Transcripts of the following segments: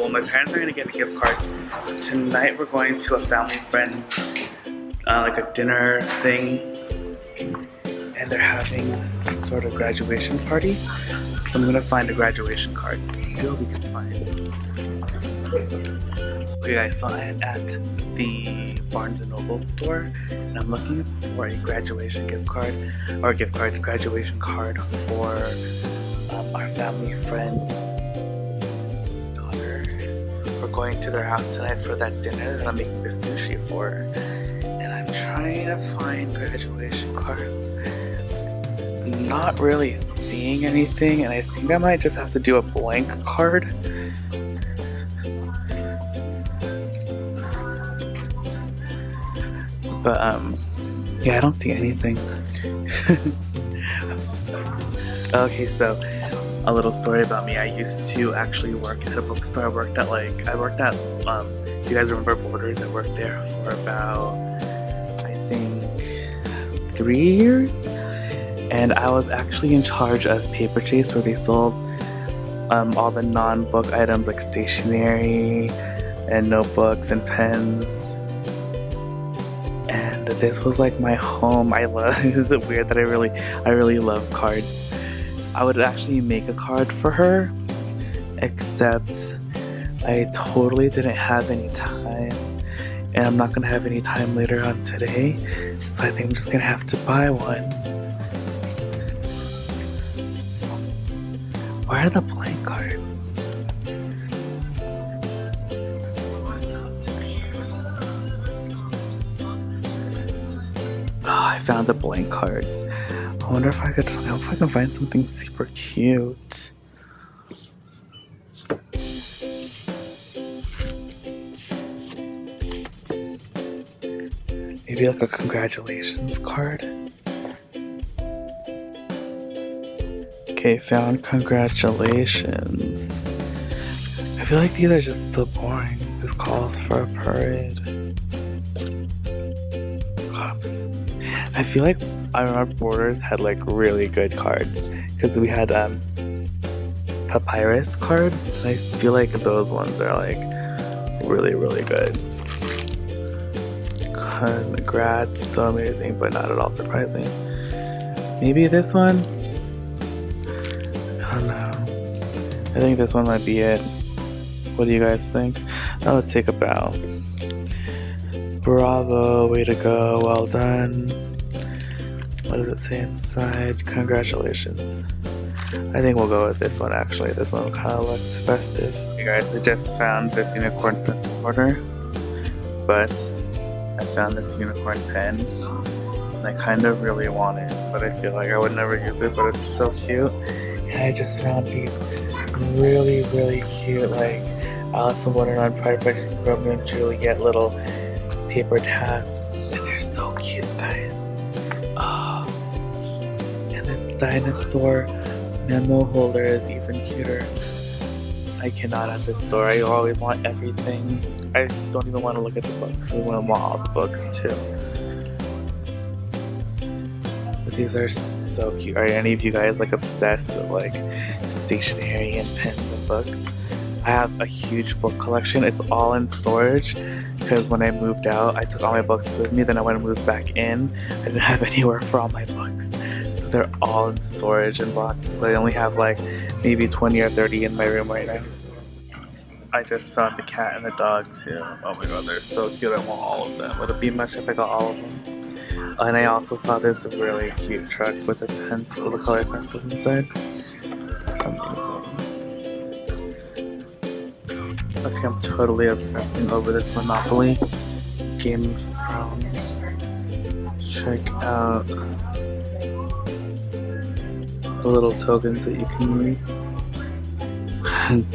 well, my parents are gonna get a gift card. Tonight we're going to a family friend's, like a dinner thing, and they're having some sort of graduation party. So I'm gonna find a graduation card. See what we can find. Okay guys, so I'm at the Barnes & Noble store, and I'm looking for a graduation gift card, or graduation card for our family friend daughter. We're going to their house tonight for that dinner that I'm making the sushi for, and I'm trying to find graduation cards. I'm not really seeing anything, and I think I might just have to do a blank card. But yeah, I don't see anything. Okay, so a little story about me. I used to actually work at a bookstore. I worked at you guys remember Borders? I worked there for about, I think, 3 years. And I was actually in charge of Paper Chase, where they sold all the non-book items like stationery and notebooks and pens. And this was like my home. Is it weird that I really love cards? I would actually make a card for her, except I totally didn't have any time, and I'm not gonna have any time later on today, so I think I'm just gonna have to buy one. Where are the blank cards? Oh, I found the blank cards. I wonder if I can find something super cute. Maybe like a congratulations card. Okay, found congratulations. I feel like these are just so boring. This calls for a parade. Cops. I feel like our Borders had like really good cards, because we had papyrus cards, and I feel like those ones are like really good. Congrats, so amazing, but not at all surprising. Maybe this one? I don't know. I think this one might be it. What do you guys think? I'll take a bow. Bravo, way to go, well done. What does it say inside? Congratulations. I think we'll go with this one actually. This one kind of looks festive. Hey guys, I just found this unicorn pencil holder, but I found this unicorn pen, and I kind of really want it, but I feel like I would never use it, but it's so cute. And I just found these really cute, like Alice in Wonderland, Pride, Prejudice, and Romeo and Juliet little paper tabs, and they're so cute, guys. Oh, and this dinosaur memo holder is even cuter. I cannot at this store. I always want everything. I don't even want to look at the books. I want all the books too. But these are so cute. Are any of you guys like obsessed with like stationery and pens and books? I have a huge book collection. It's all in storage because when I moved out, I took all my books with me. Then I went and moved back in. I didn't have anywhere for all my books. So they're all in storage in boxes. I only have like maybe 20 or 30 in my room right now. I just found the cat and the dog too. Oh my god, they're so cute. I want all of them. Would it be much if I got all of them? And I also saw this really cute truck with the pencil, the colored pencils inside. Amazing. Okay, I'm totally obsessing over this Monopoly. Game of Thrones. Check out the little tokens that you can use.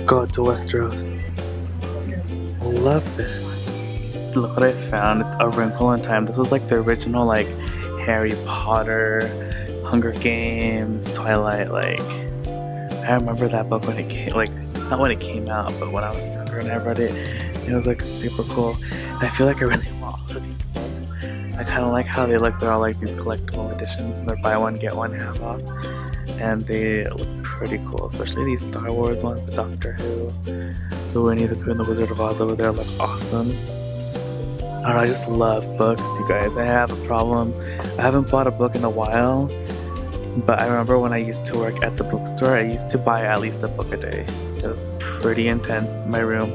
Go to Westeros. Love this. Look what I found. It's A Wrinkle in Time. This was like the original like Harry Potter, Hunger Games, Twilight. Like I remember that book when it came, like not when it came out, but when I was younger and I read it. It was like super cool. And I feel like I really want all of these books. I kind of like how they look. They're all like these collectible editions, and they're buy one get one half off. And they look pretty cool, especially these Star Wars ones, the Doctor Who. the Winnie the Pooh and the Wizard of Oz over there look awesome. I don't know, I just love books, you guys. I have a problem. I haven't bought a book in a while, but I remember when I used to work at the bookstore, I used to buy at least a book a day. It was pretty intense. My room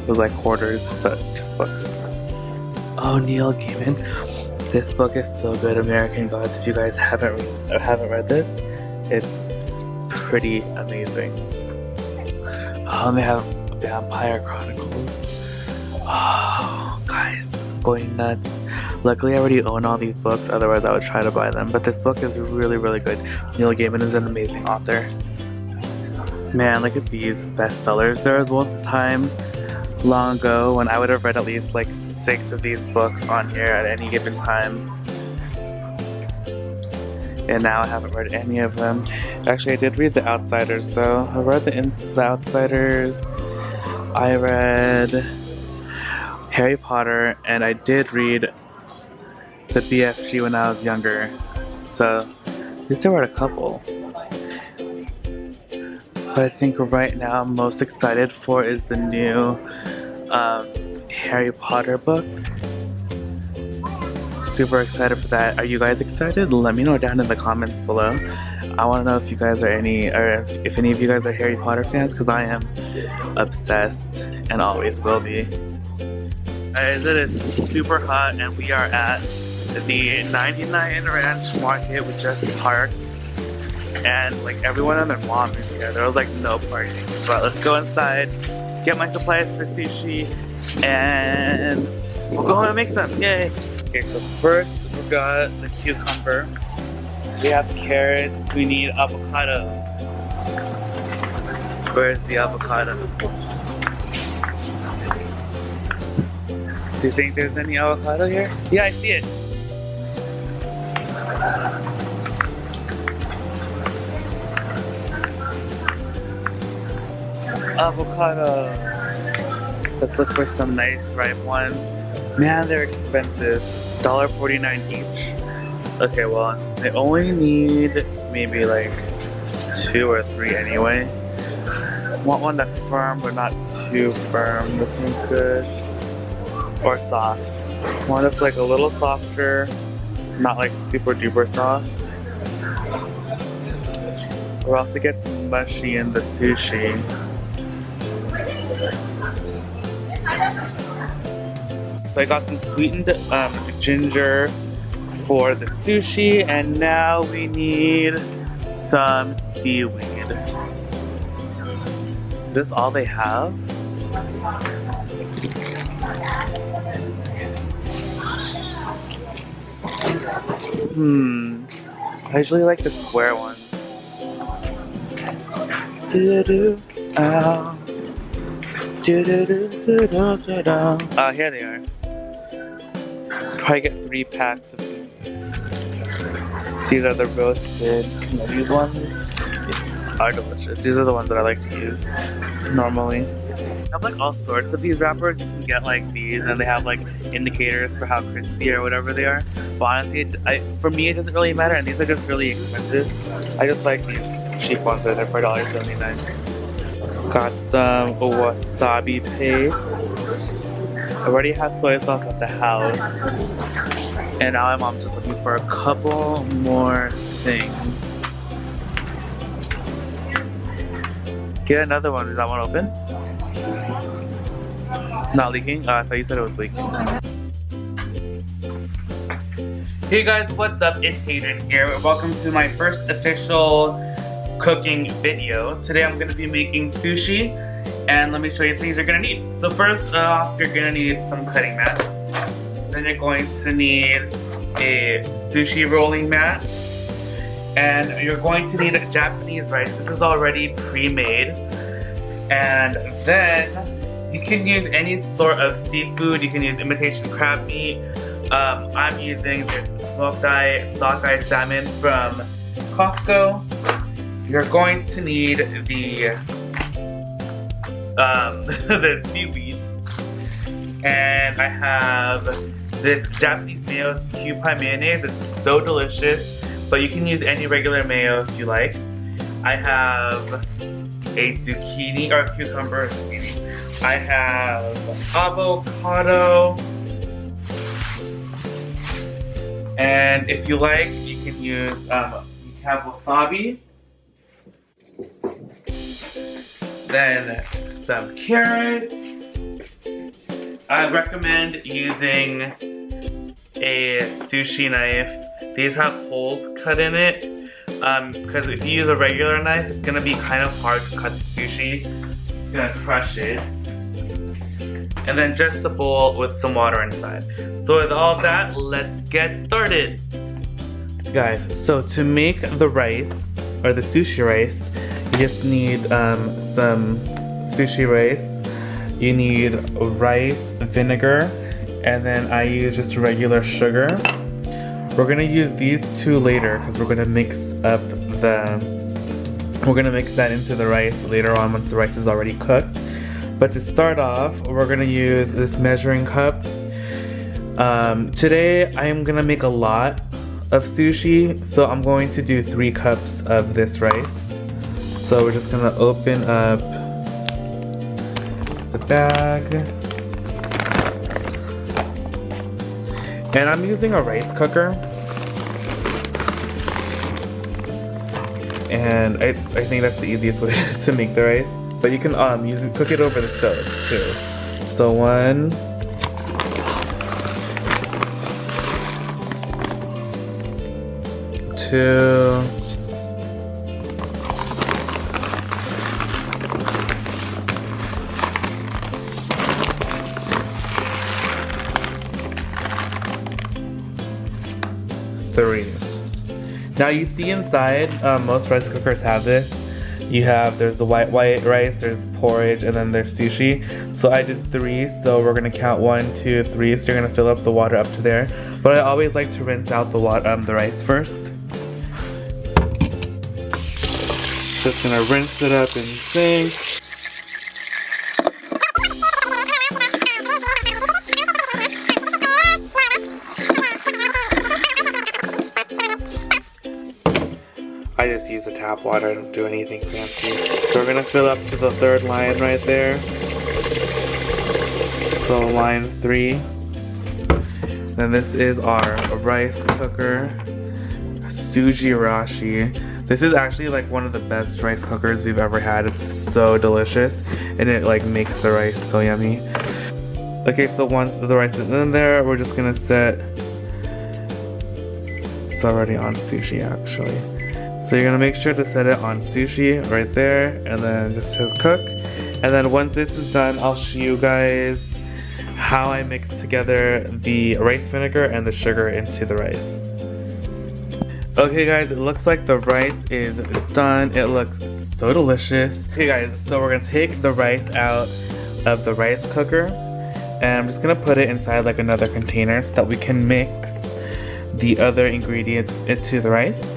was like quarters, but just books. Oh, Neil Gaiman. This book is so good, American Gods. If you guys haven't read this, it's pretty amazing. Oh, and they have Vampire Chronicles. Oh, guys, I'm going nuts. Luckily, I already own all these books, otherwise I would try to buy them. But this book is really, really good. Neil Gaiman is an amazing author. Man, look at these bestsellers. There was once a time long ago when I would have read at least like 6 of these books on here at any given time. And now I haven't read any of them. Actually, I did read The Outsiders though. I read The Outsiders. I read Harry Potter, and I did read the BFG when I was younger. So, I still read a couple. But I think right now I'm most excited for is the new Harry Potter book. Super excited for that. Are you guys excited? Let me know down in the comments below. I want to know if you guys are if any of you guys are Harry Potter fans, because I am obsessed and always will be. It is super hot, and we are at the 99 Ranch Market. We just parked, and like everyone and their mom is here. There was like no parking, but let's go inside, get my supplies for sushi, and we'll go and make some. Yay! Okay, so first we got the cucumber. We have carrots. We need avocado. Where's the avocado? Do you think there's any avocado here? Yeah, I see it. Avocados. Let's look for some nice ripe ones. Man, they're expensive. $1.49 each. Okay, well, I only need maybe like 2 or 3 anyway. Want one that's firm but not too firm. This one's good. Or soft. One that's like a little softer, not like super duper soft. Or else it gets mushy in the sushi. So I got some sweetened ginger for the sushi, and now we need some seaweed. Is this all they have? I usually like the square ones. Here they are. Probably get 3 packs of these. These are the roasted. These ones are delicious. These are the ones that I like to use normally. They have like all sorts of these wrappers. You can get like these, and they have like indicators for how crispy or whatever they are. But honestly, for me it doesn't really matter, and these are just really expensive. I just like these cheap ones right there for $1.79. Got some wasabi paste. I already have soy sauce at the house, and now my mom's just looking for a couple more things. Get another one. Is that one open? Not leaking? I thought you said it was leaking. Hey guys, what's up? It's Hadrian here. Welcome to my first official cooking video. Today I'm going to be making sushi, and let me show you things you're going to need. So first off, you're going to need some cutting mats. Then you're going to need a sushi rolling mat. And you're going to need Japanese rice. This is already pre-made. And then you can use any sort of seafood. You can use imitation crab meat. I'm using this smoked-eye sockeye salmon from Costco. You're going to need the the seaweed. And I have this Japanese mayo cube pie mayonnaise. It's so delicious. But you can use any regular mayo if you like. I have a zucchini, or a cucumber zucchini. I have avocado. And if you like, you can use, you can have wasabi. Then some carrots. I recommend using a sushi knife. These have holes cut in it. Because if you use a regular knife, it's gonna be kind of hard to cut the sushi. It's gonna crush it. And then just a bowl with some water inside. So with all that, let's get started. Guys, so to make the rice, or the sushi rice, you just need some sushi rice. You need rice, vinegar, and then I use just regular sugar. We're gonna use these two later because we're gonna mix that into the rice later on once the rice is already cooked. But to start off, we're gonna use this measuring cup. Today I'm gonna make a lot of sushi, so I'm going to do 3 cups of this rice. So we're just gonna open up the bag. And I'm using a rice cooker. And I think that's the easiest way to make the rice. But you can cook it over the stove too. So 1, 2, 3. Now you see inside, most rice cookers have this. There's the white rice, there's porridge, and then there's sushi. So I did 3, so we're gonna count 1, 2, 3. So you're gonna fill up the water up to there. But I always like to rinse out the rice first. Just gonna rinse it up in the sink. I just use the tap water, I don't do anything fancy. So we're gonna fill up to the 3rd line right there. So line 3. Then this is our rice cooker, Sujirashi. This is actually like one of the best rice cookers we've ever had. It's so delicious, and it like makes the rice so yummy. Okay, so once the rice is in there, we're just gonna set. It's already on sushi actually. So you're gonna make sure to set it on sushi right there, and then just says cook. And then once this is done, I'll show you guys how I mix together the rice vinegar and the sugar into the rice. Okay guys, it looks like the rice is done. It looks so delicious. Okay guys, so we're gonna take the rice out of the rice cooker, and I'm just gonna put it inside like another container so that we can mix the other ingredients into the rice.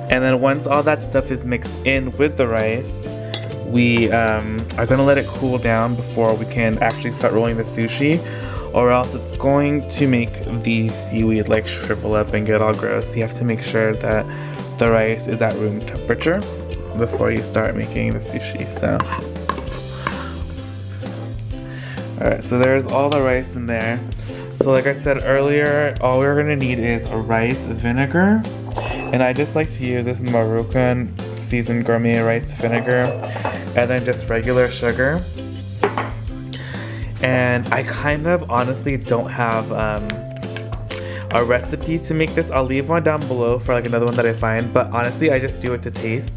And then once all that stuff is mixed in with the rice, we are gonna let it cool down before we can actually start rolling the sushi, or else it's going to make the seaweed like shrivel up and get all gross. You have to make sure that the rice is at room temperature before you start making the sushi. So, alright, so there's all the rice in there. So like I said earlier, all we're gonna need is a rice vinegar. And I just like to use this Maruchan seasoned gourmet rice vinegar, and then just regular sugar. And I kind of honestly don't have a recipe to make this. I'll leave one down below for like another one that I find, but honestly I just do it to taste.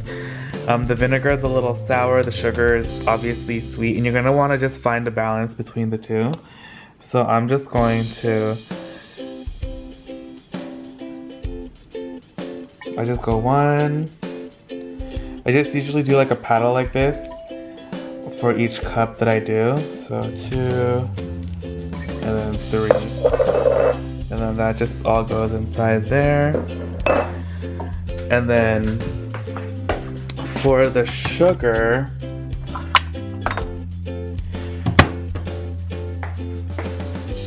The vinegar is a little sour, the sugar is obviously sweet, and you're gonna want to just find a balance between the two. So I'm just going to I just go 1. I just usually do like a paddle like this for each cup that I do. So 2, and then 3. And then that just all goes inside there. And then for the sugar,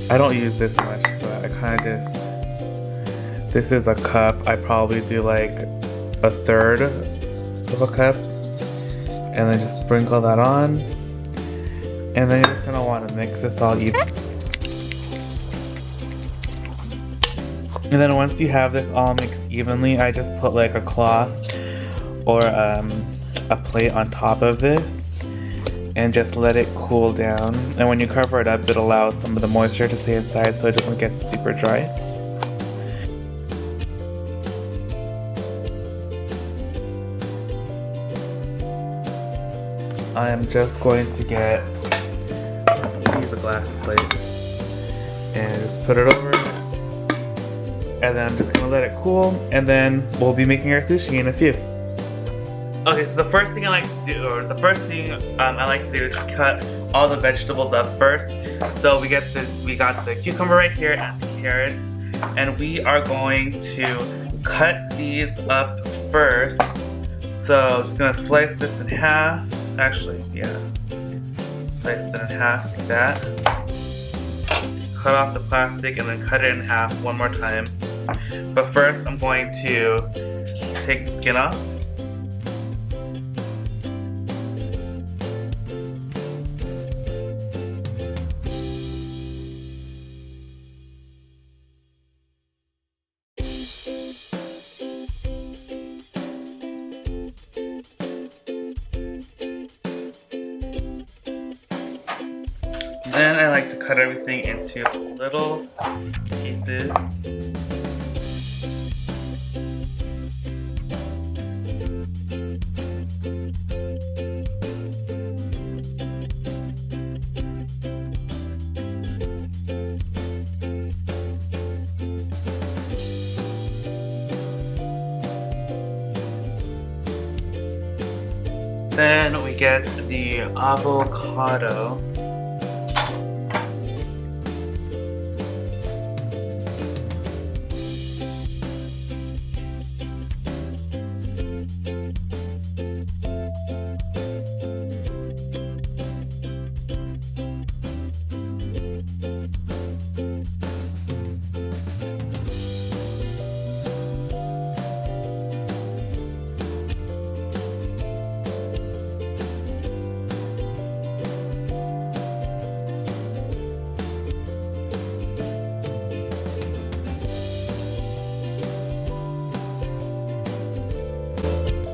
I don't use this much, but I kind of just, this is a cup. I probably do like 1/3 of a cup, and then just sprinkle that on. And then you're just gonna want to mix this all even. And then once you have this all mixed evenly, I just put like a cloth or a plate on top of this and just let it cool down. And when you cover it up, it allows some of the moisture to stay inside so it doesn't get super dry. I am just going to use a glass plate and just put it over. And then I'm just gonna let it cool, and then we'll be making our sushi in a few. Okay, so the first thing I like to do, or the first thing I like to do is cut all the vegetables up first. So we got the cucumber right here and the carrots, and we are going to cut these up first. So I'm just gonna slice this in half. Actually, yeah, slice it in half like that. Cut off the plastic and then cut it in half one more time. But first, I'm going to take the skin off. Then I like to cut everything into little pieces. Then we get the avocado.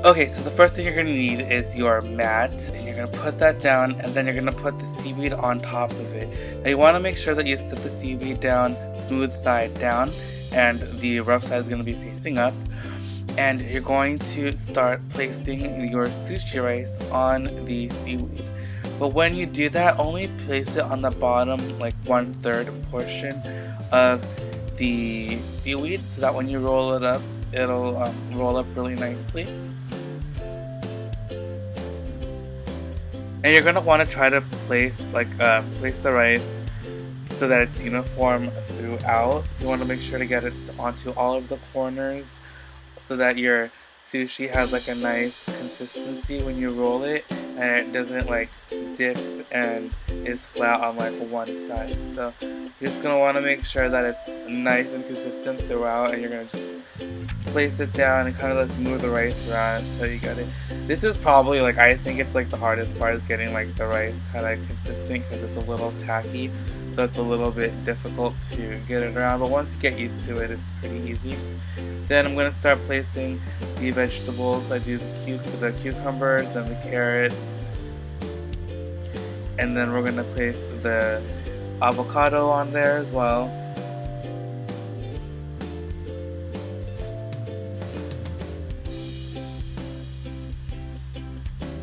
Okay, so the first thing you're going to need is your mat, and you're going to put that down, and then you're going to put the seaweed on top of it. Now you want to make sure that you set the seaweed down, smooth side down, and the rough side is going to be facing up. And you're going to start placing your sushi rice on the seaweed. But when you do that, only place it on the bottom, like 1/3 portion of the seaweed, so that when you roll it up, it'll roll up really nicely. And you're gonna want to try to place the rice so that it's uniform throughout. So you want to make sure to get it onto all of the corners so that your sushi has like a nice consistency when you roll it, and it doesn't like dip and is flat on like one side. So you're just gonna want to make sure that it's nice and consistent throughout, and you're gonna just place it down and kind of like move the rice around so you get it. This is probably like, I think it's like the hardest part is getting like the rice kind of consistent because it's a little tacky, so it's a little bit difficult to get it around, but once you get used to it, it's pretty easy. Then I'm going to start placing the vegetables. I do the cucumbers and the carrots, and then we're going to place the avocado on there as well.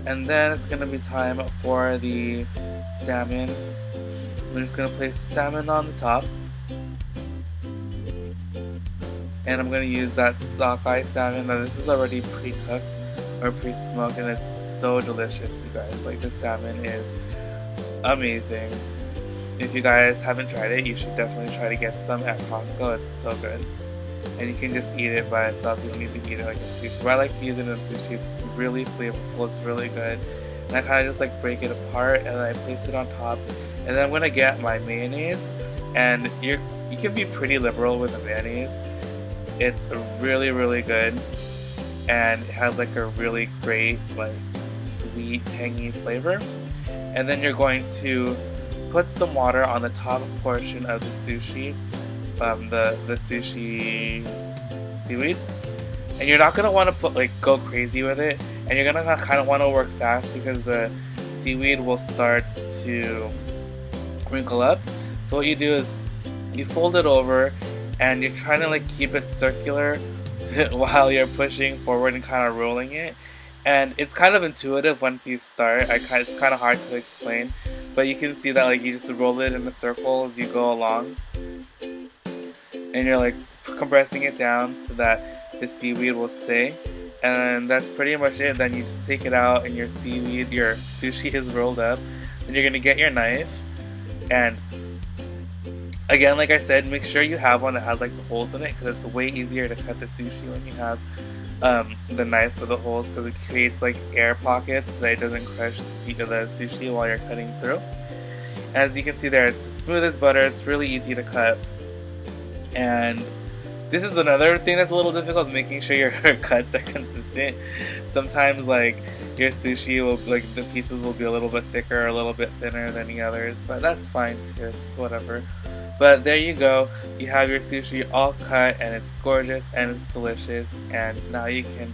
And then it's going to be time for the salmon. We're just going to place the salmon on the top. And I'm going to use that sockeye salmon. Now this is already pre-cooked or pre-smoked, and it's so delicious, you guys. Like, the salmon is amazing. If you guys haven't tried it, you should definitely try to get some at Costco. It's so good. And you can just eat it by itself. You don't need to eat it like a sushi. But I like to use it in sushi. It's really flavorful. It's really good. And I kind of just like break it apart and I place it on top. And then I'm gonna get my mayonnaise. And you can be pretty liberal with the mayonnaise. It's really, really good. And it has like a really great, like, sweet, tangy flavor. and then you're going to put some water on the top portion of the sushi, the sushi seaweed, and you're not gonna want to go crazy with it, and you're gonna kind of want to work fast because the seaweed will start to wrinkle up. So what you do is you fold it over, and you're trying to keep it circular while you're pushing forward and kind of rolling it. And it's kind of intuitive once you start. It's kind of hard to explain, but you can see that you just roll it in a circle as you go along, and you're compressing it down so that the seaweed will stay. And that's pretty much it. Then you just take it out, and your sushi is rolled up. Then you're gonna get your knife, and again, like I said, make sure you have one that has the holes in it, because it's way easier to cut the sushi when you have the knife with the holes, because it creates air pockets so that it doesn't crush the sushi while you're cutting through. As you can see there, it's smooth as butter. It's really easy to cut. And this is another thing that's a little difficult, is making sure your cuts are consistent. Sometimes your sushi will the pieces will be a little bit thicker or a little bit thinner than the others, but that's fine too. It's whatever. But there you go. You have your sushi all cut, and it's gorgeous and it's delicious, and now you can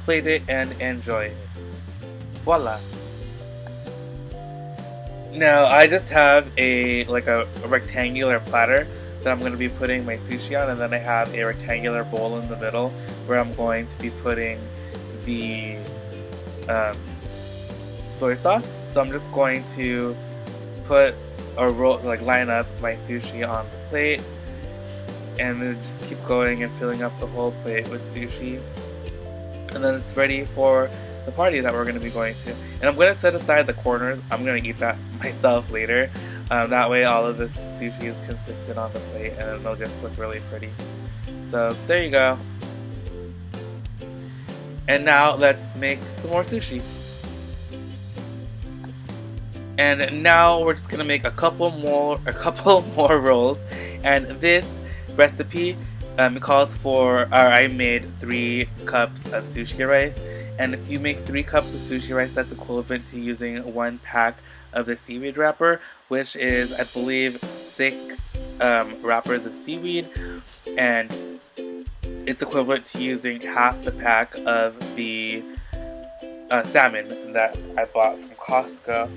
plate it and enjoy it. Voila. Now I just have a rectangular platter that I'm going to be putting my sushi on, and then I have a rectangular bowl in the middle where I'm going to be putting the soy sauce. So I'm just going to put or roll, line up my sushi on the plate, and then just keep going and filling up the whole plate with sushi, and then it's ready for the party that we're going to be going to. And I'm going to set aside the corners. I'm going to eat that myself later. That way all of the sushi is consistent on the plate, and it'll just look really pretty. So there you go. And now let's make some more sushi. And now we're just gonna make a couple more rolls. And this recipe calls for, I made 3 cups of sushi rice. And if you make 3 cups of sushi rice, that's equivalent to using 1 pack of the seaweed wrapper, which is, I believe, 6 wrappers of seaweed, and it's equivalent to using half the pack of the salmon that I bought from Costco.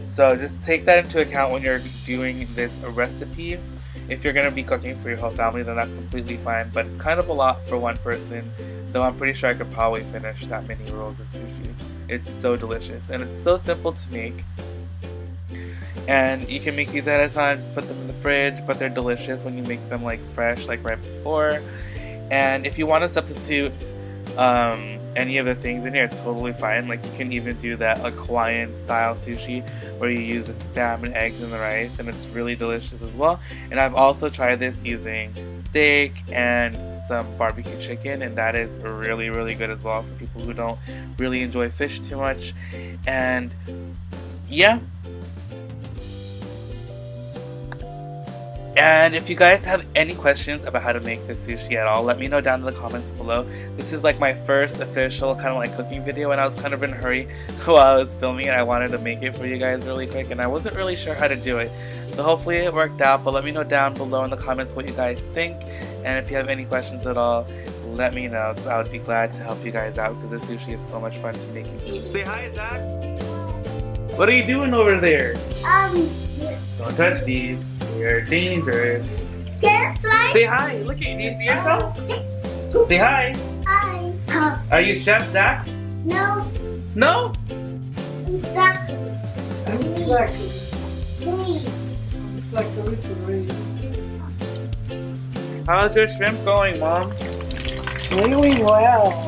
So just take that into account when you're doing this recipe. If you're going to be cooking for your whole family, then that's completely fine, but it's kind of a lot for one person, though I'm pretty sure I could probably finish that many rolls of sushi. It's so delicious, and it's so simple to make. And you can make these at a time, just put them in the fridge, but they're delicious when you make them fresh, right before. And if you want to substitute any of the things in here, it's totally fine. You can even do that Hawaiian style sushi where you use the spam and eggs in the rice, and it's really delicious as well. And I've also tried this using steak and some barbecue chicken, and that is really, really good as well for people who don't really enjoy fish too much. And yeah. And if you guys have any questions about how to make this sushi at all, let me know down in the comments below. This is my first official kind of cooking video, and I was kind of in a hurry while I was filming it. I wanted to make it for you guys really quick, and I wasn't really sure how to do it. So hopefully it worked out, but let me know down below in the comments what you guys think. And if you have any questions at all, let me know, because I would be glad to help you guys out, because this sushi is so much fun to make. Say hi, Zach. What are you doing over there? Don't touch these. You're dangerous. Yes, right? Say hi. Look at you. Do you see yourself? Say hi. Hi. Are you Chef Zach? No. No? Exactly. Me. How's your shrimp going, Mom? Really well.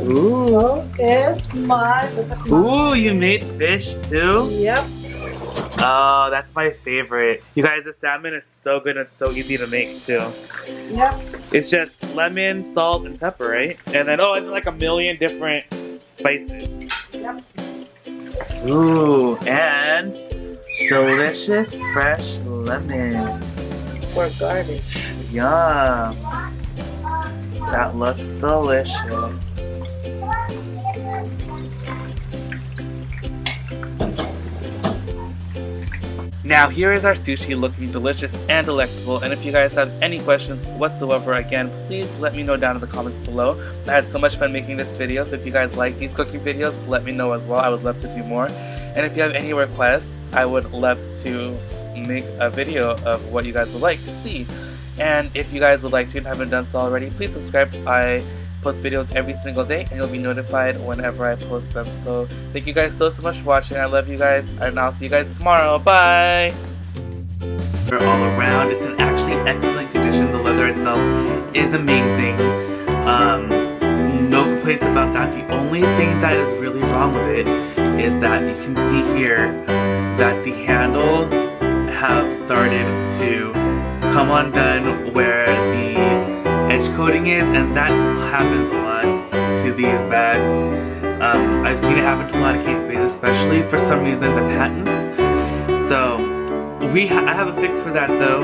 Ooh. So is my. Ooh, you made fish too? Yep. Oh, that's my favorite. You guys, the salmon is so good and so easy to make too. Yep. It's just lemon, salt, and pepper, right? And then, oh, it's a million different spices. Yep. Ooh, and delicious fresh lemon. For garnish. Yum. That looks delicious. Now here is our sushi looking delicious and delectable, and if you guys have any questions whatsoever, again, please let me know down in the comments below. I had so much fun making this video, so if you guys like these cooking videos, let me know as well. I would love to do more. And if you have any requests, I would love to make a video of what you guys would like to see. And if you guys would like to and haven't done so already, please subscribe. I post videos every single day and you'll be notified whenever I post them. So thank you guys so much for watching. I love you guys, and I'll see you guys tomorrow. Bye! All around, it's in actually excellent condition. The leather itself is amazing. No complaints about that. The only thing that is really wrong with it is that you can see here that the handles have started to come undone where the edge coating is, and that happens a lot to these bags. I've seen it happen to a lot of case bags, especially for some reason the patents. So I have a fix for that though.